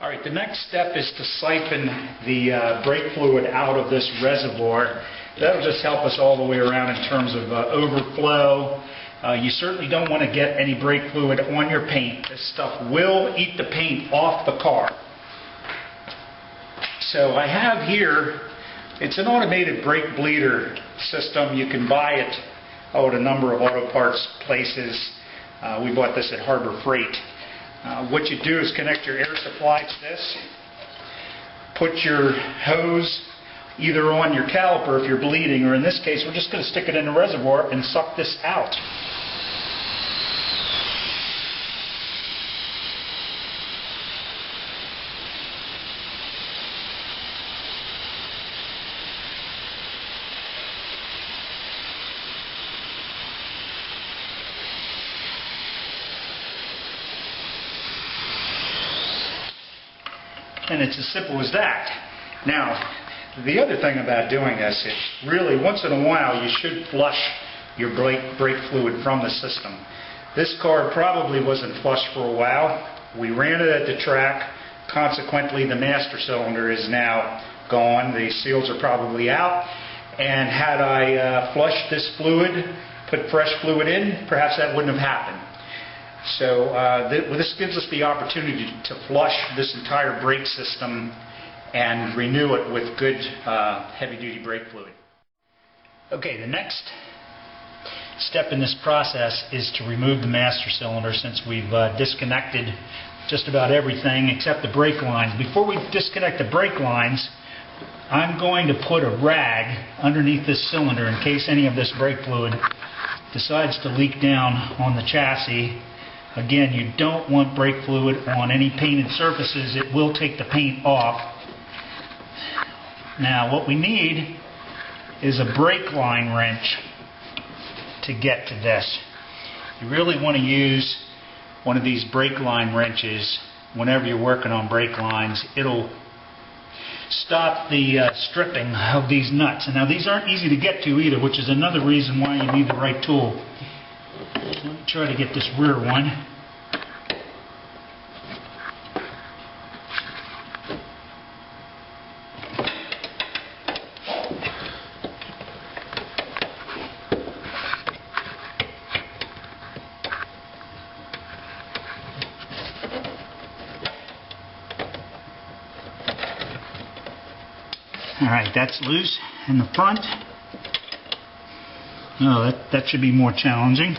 Alright, the next step is to siphon the brake fluid out of this reservoir. That'll just help us all the way around in terms of overflow. You certainly don't want to get any brake fluid on your paint. This stuff will eat the paint off the car. So I have here, it's an automated brake bleeder system. You can buy it at a number of auto parts places. We bought this at Harbor Freight. What you do is connect your air supply to this, put your hose either on your caliper if you're bleeding, or in this case we're just going to stick it in the reservoir and suck this out. And it's as simple as that. Now, the other thing about doing this is really once in a while you should flush your brake fluid from the system. This car probably wasn't flushed for a while. We ran it at the track. Consequently, the master cylinder is now gone. The seals are probably out. And had I flushed this fluid, put fresh fluid in, perhaps that wouldn't have happened. So this gives us the opportunity to flush this entire brake system and renew it with good heavy-duty brake fluid. Okay, the next step in this process is to remove the master cylinder, since we've disconnected just about everything except the brake lines. Before we disconnect the brake lines, I'm going to put a rag underneath this cylinder in case any of this brake fluid decides to leak down on the chassis. Again, you don't want brake fluid on any painted surfaces. It will take the paint off. Now, what we need is a brake line wrench to get to this. You really want to use one of these brake line wrenches whenever you're working on brake lines. It'll stop the stripping of these nuts. And now, these aren't easy to get to either, which is another reason why you need the right tool. Let me try to get this rear one. Alright, that's loose in the front. Oh, that should be more challenging.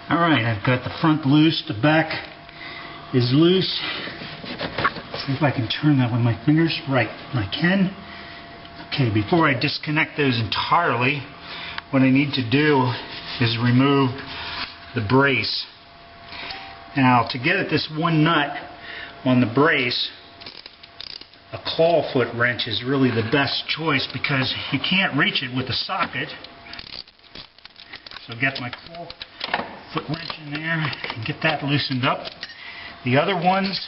Alright, I've got the front loose, the back is loose. See if I can turn that with my fingers. Right, I can. Okay, before I disconnect those entirely, what I need to do is remove the brace. Now, to get at this one nut on the brace, a claw foot wrench is really the best choice because you can't reach it with a socket. So get my claw foot wrench in there and get that loosened up. The other ones,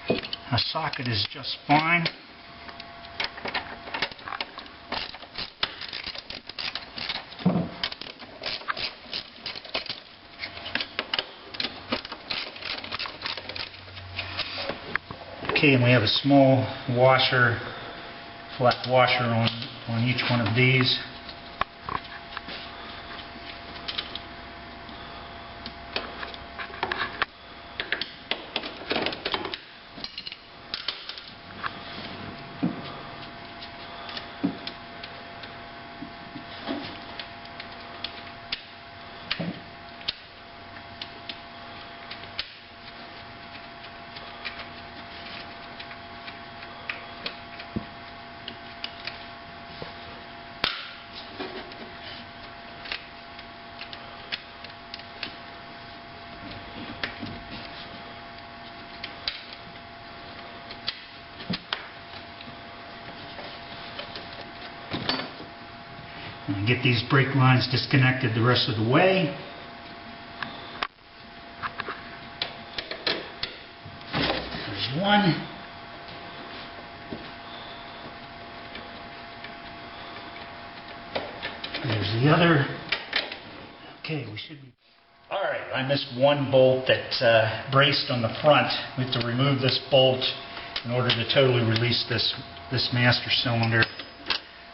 a socket is just fine. Okay, and we have a small washer, flat washer on each one of these. get these brake lines disconnected the rest of the way. There's one. There's the other. Okay, we should be... Alright, I missed one bolt that's braced on the front. We have to remove this bolt in order to totally release this master cylinder.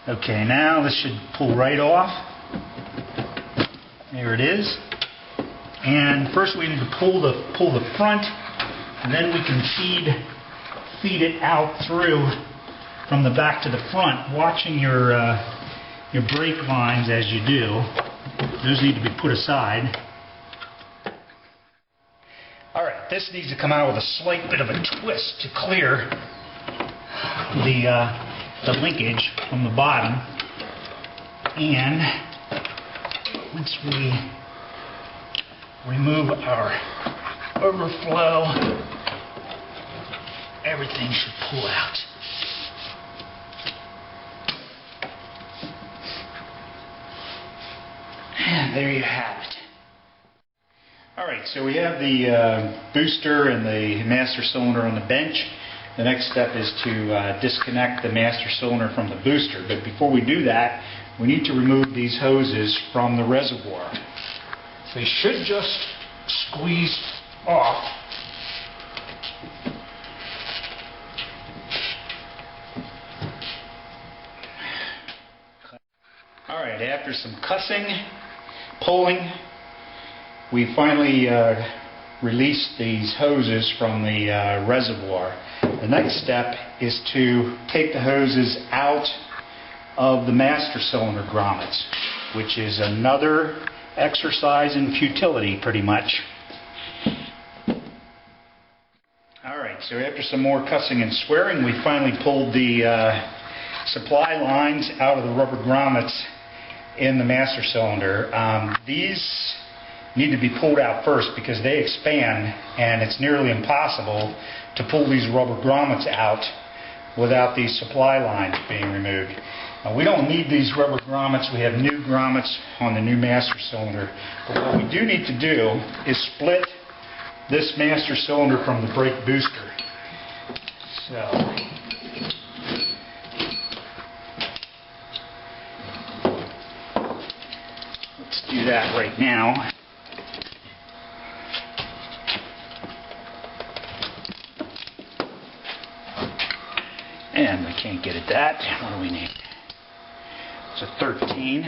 Okay, now this should pull right off. There it is. And first we need to pull the front, and then we can feed it out through from the back to the front, watching your brake lines as you do. Those need to be put aside. Alright, this needs to come out with a slight bit of a twist to clear the linkage from the bottom. And once we remove our overflow, everything should pull out. And there you have it. Alright, so we have the booster and the master cylinder on the bench. The next step is to disconnect the master cylinder from the booster. But before we do that, we need to remove these hoses from the reservoir. They should just squeeze off. Alright, after some cussing, pulling, we finally released these hoses from the reservoir. The next step is to take the hoses out of the master cylinder grommets, which is another exercise in futility, pretty much. Alright, so after some more cussing and swearing, we finally pulled the supply lines out of the rubber grommets in the master cylinder. These need to be pulled out first because they expand, and it's nearly impossible to pull these rubber grommets out without these supply lines being removed. We don't need these rubber grommets. We have new grommets on the new master cylinder. But what we do need to do is split this master cylinder from the brake booster. So let's do that right now. And we can't get at that. What do we need? It's a 13.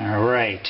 All right.